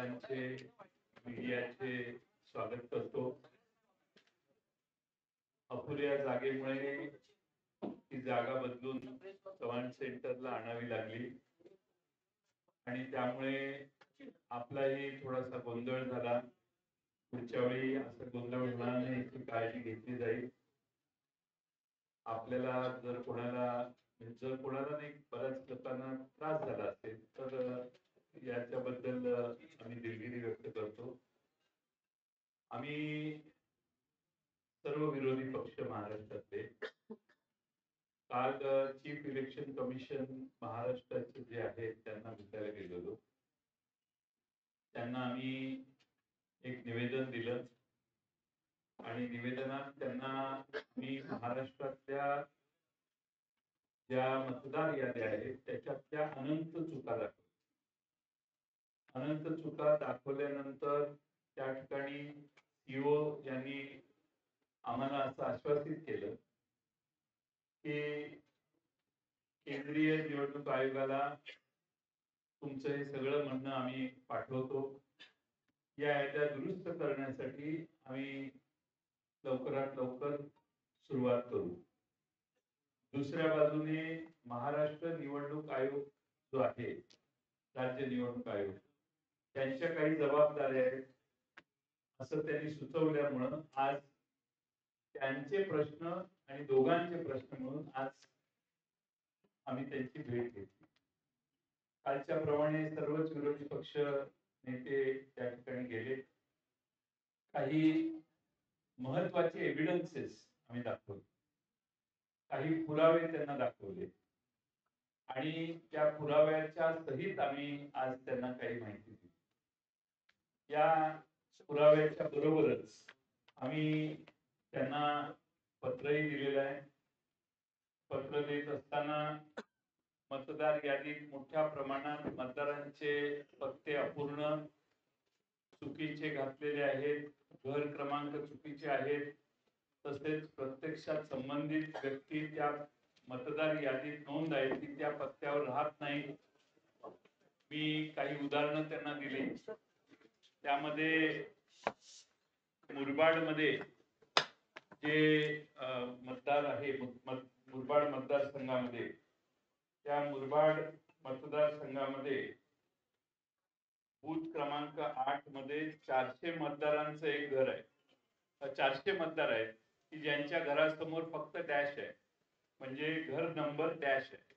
सर्वांचे मीडियाचे स्वागत करतो. अपुऱ्या जागेमुळे ही जागा बदलून चव्हाण सेंटरला आणावी लागली आणि त्यामुळे आपलाही थोडासा गोंधळ झाला. पुढच्या वेळी असं गोंधळ होणार नाही याची काळजी घेतली जाईल. आपल्याला जर कोणाला नाही बऱ्याच लोकांना त्रास झाला असेल तर याच्याबद्दल आम्ही दिलगिरी व्यक्त करतो. आम्ही सर्व विरोधी पक्ष महाराष्ट्रातले काल चीफ इलेक्शन कमिशन महाराष्ट्राचे जे आहेत त्यांना भेटायला गेलेलो. त्यांना आम्ही एक निवेदन दिलं आणि निवेदनात त्यांना मी महाराष्ट्रातल्या ज्या मतदार याद्या आहेत त्याच्यातल्या अनंत चुका दाखवल्यानंतर त्या ठिकाणी सीओ यांनी आम्हाला असं आश्वासित केलं की केंद्रीय निवडणूक आयोगाला तुमचं हे सगळं म्हणणं आम्ही पाठवतो. या याद्या दुरुस्त करण्यासाठी आम्ही लवकरात लवकर सुरुवात करू. दुसऱ्या बाजूने महाराष्ट्र निवडणूक आयोग जो आहे, राज्य निवडणूक आयोग, त्यांच्या काही जबाबदाऱ्या आहेत असं त्यांनी सुचवल्यामुळं आज त्यांचे प्रश्न आणि दोघांचे प्रश्न म्हणून आज आम्ही त्यांची भेट घेतली. कालच्या प्रमाणे सर्वच विरोधी पक्ष नेते त्या ठिकाणी गेले. काही महत्वाचे एव्हिडन्सेस आम्ही दाखवले, काही पुरावे त्यांना दाखवले आणि त्या पुराव्याच्या सहित आम्ही आज त्यांना काही माहिती दिली. या पुराव्याच्या बरोबरच आम्ही त्यांना पत्रही दिलेलं आहे. पत्र देत असताना मतदार यादीत मोठ्या प्रमाणात मतदारांचे पत्ते अपूर्ण, चुकीचे घातलेले आहेत, घर क्रमांक चुकीचे आहेत, तसेच प्रत्यक्षात संबंधित व्यक्ती त्या मतदार यादीत नोंद आहे ती त्या पत्त्यावर राहत नाही. मी काही उदाहरणं त्यांना दिली. त्यामध्ये मुरबाड मध्ये जे मतदार आहे, मुरबाड मतदारसंघामध्ये, त्या मुरबाड मतदारसंघामध्ये बूथ क्रमांक 8 मध्ये 400 मतदारांचं एक घर आहे. 400 मतदार आहेत की ज्यांच्या घरासमोर फक्त डॅश आहे, म्हणजे घर नंबर डॅश आहे.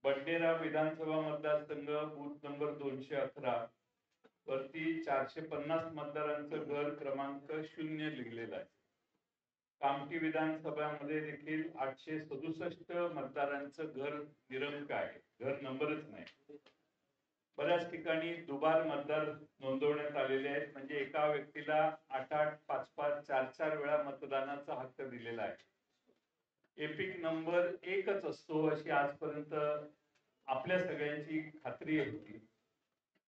बंडेरा विधानसभा मतदारसंघ बूथ नंबर 211 वरती 450 मतदारांचं घर क्रमांक 0 लिहिलेलं आहे. कामठी विधानसभामध्ये देखील 867 मतदारांचं घर निरंक आहे, घर नंबरच नाही. बऱ्याच ठिकाणी दुबार मतदार नोंदवण्यात आलेले आहेत, म्हणजे एका व्यक्तीला 8-8, 5-5, 4-4 वेळा मतदानाचा हक्क दिलेला आहे. एपिक नंबर एकच असतो अशी आजपर्यंत आपल्या सगळ्यांची खात्री होती,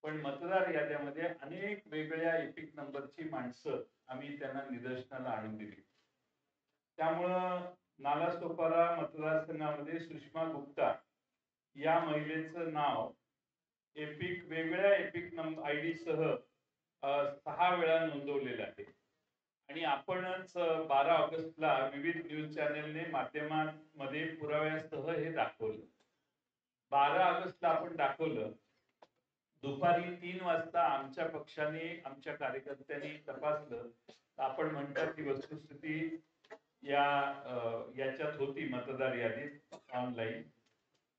पण मतदार याद्यामध्ये अनेक वेगळ्या एपिक नंबरची माणसं आम्ही त्यांना निदर्शनाला आणून दिली. त्यामुळं नालासोपारा मतदारसंघामध्ये सुषमा गुप्ता या महिलेचं नाव वेगळ्या एपिक नंबर आयडी सह 6 वेळा नोंदवलेलं आहे. आणि आपणच 12 ऑगस्टला विविध न्यूज चॅनेलने माध्यमांमध्ये पुराव्यासह हे दाखवलं. 12 ऑगस्टला आपण दाखवलं. दुपारी 3 वाजता आमच्या पक्षाने, आमच्या कार्यकर्त्यांनी तपासलं तर आपण म्हणतात की वस्तुस्थिती याच्यात होती मतदार यादीत ऑनलाईन.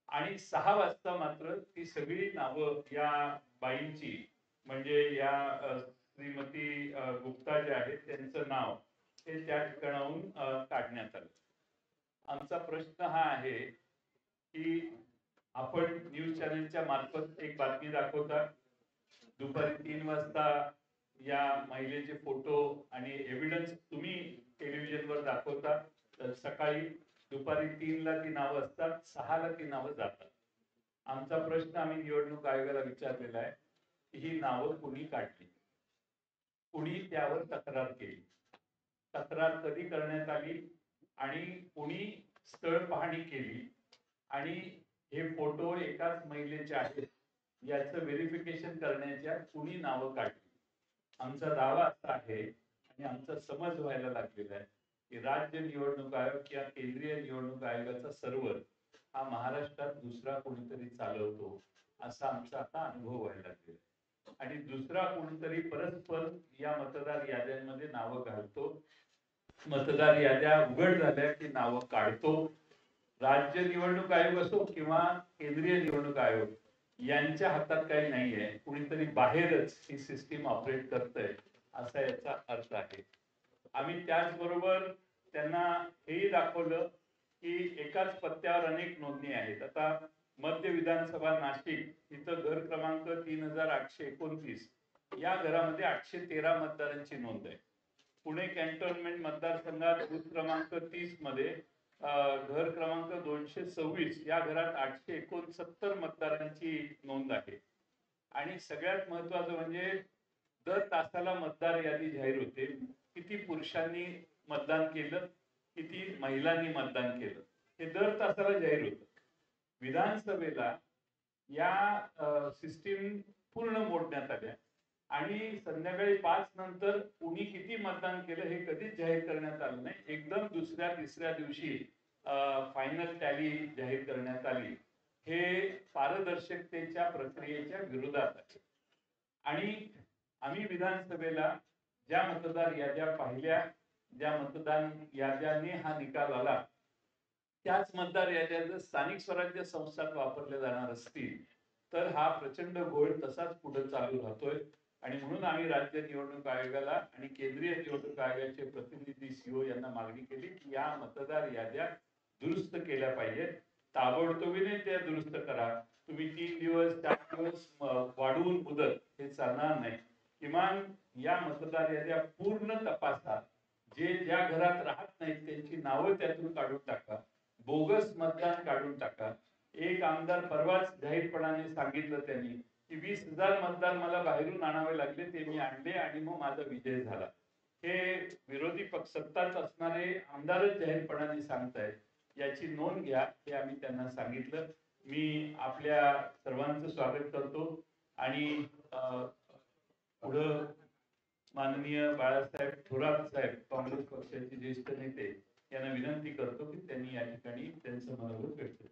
आणि 6 वाजता मात्र ती सगळी नावं या बाईंची, म्हणजे या श्रीमती गुप्ता जे आहेत त्यांचं नाव हे त्या ठिकाणाहून काढण्यात आलं. आमचा प्रश्न हा आहे की आपण न्यूज चॅनेलच्या मार्फत एक बातमी दाखवता, दुपारी 3 वाजता या महिलेचे फोटो आणि एव्हिडन्स तुम्ही टेलिव्हिजनवर दाखवता, तर सकाळी दुपारी 3 ला ती नावं असतात, 6 ला ती नावं जातात. आमचा प्रश्न आम्ही निवडणूक आयोगाला विचारलेला आहे की ही नावं कुणी काढली, कुणी त्यावर तक्रार केली, तक्रार कधी करण्यात आली आणि कुणी स्थळ पाहणी केली, आणि हे फोटो एकाच महिलेचे आहेत याचं व्हेरिफिकेशन करण्याच्या कुणी नावं काढली. आमचा दावा असा आहे आणि आमचा समज व्हायला लागलेला आहे की राज्य निवडणूक आयोग किंवा केंद्रीय निवडणूक आयोगाचा सर्व्हर हा महाराष्ट्रात दुसरा कोणीतरी चालवतो असा आमचा आता अनुभव व्हायला लागलेला आहे. आणि दुसरा कोणीतरी परस्पर या मतदार याद्यांमध्ये नावं घालतो, मतदार याद्या उघड झाल्या की नावं काढतो. राज्य निवडणूक आयोग असो किंवा केंद्रीय निवडणूक आयोग यांच्या हातात काही नाहीये, कुणीतरी बाहेरच ही सिस्टीम ऑपरेट करतंय असा याचा अर्थ आहे. आम्ही त्याचबरोबर त्यांना हेही दाखवलं की एकाच पत्त्यावर अनेक नोंदणी आहेत. आता मध्य विधानसभा नाशिक इथं घर क्रमांक 3829 या घरामध्ये 813 मतदारांची नोंद आहे. पुणे कॅन्टोन्मेंट मतदारसंघात बूथ क्रमांक 30 मध्ये घर क्रमांक 226 या घरात 869 मतदारांची नोंद आहे. आणि सगळ्यात महत्वाचं म्हणजे दर तासाला मतदार यादी जाहीर होते. किती पुरुषांनी मतदान केलं, किती महिलांनी मतदान केलं, हे दर तासाला जाहीर होतं. विधानसभेला या सिस्टीम पूर्ण मोडण्यात आल्या आणि संध्याकाळी 5 नंतर कुणी किती मतदान केलं हे कधीच जाहीर करण्यात आलं नाही. एकदम दुसऱ्या तिसऱ्या दिवशी फायनल टॅली जाहीर करण्यात आली. हे पारदर्शकतेच्या प्रक्रियेच्या विरोधात आहे. आणि आम्ही विधानसभेला ज्या मतदार याद्या पाहिल्या, ज्या मतदान याद्यांनी हा निकाल आला, त्याच मतदार याद्या जर स्थानिक स्वराज्य संस्थात वापरल्या जाणार असतील तर हा प्रचंड घोळ तसाच पुढे चालू राहतोय. आणि म्हणून आम्ही राज्य निवडणूक आयोगाला आणि केंद्रीय निवडणूक आयोगाचे प्रतिनिधी सीओ यांना मागणी केली की या मतदार याद्या दुरुस्त केल्या पाहिजेत. ताबडतोबीने त्या दुरुस्त करा. तुम्ही 3 दिवस 4 दिवस वाढवून मुदत हे चालणार नाही. किमान या मतदार याद्या पूर्ण तपासा. जे ज्या घरात राहत नाहीत त्यांची नावं त्यातून काढून टाका. बोगस मतदान काढून टाका. एक आमदार परवाच जाहीरपणाने सांगितलं त्यांनी की 20,000 मतदार मला बाहेरून आणावे लागले, ते मी आणले आणि मग माझा विजय झाला. हे विरोधी पक्ष सत्ताच असणारे आमदारच जाहीरपणाने सांगतायत. याची नोंद घ्या हे आम्ही त्यांना सांगितलं. मी आपल्या सर्वांचं स्वागत करतो आणि पुढं माननीय बाळासाहेब थोरात साहेब काँग्रेस पक्षाचे ज्येष्ठ नेते यांना विनंती करतो की त्यांनी या ठिकाणी त्यांचं मनोगत व्यक्त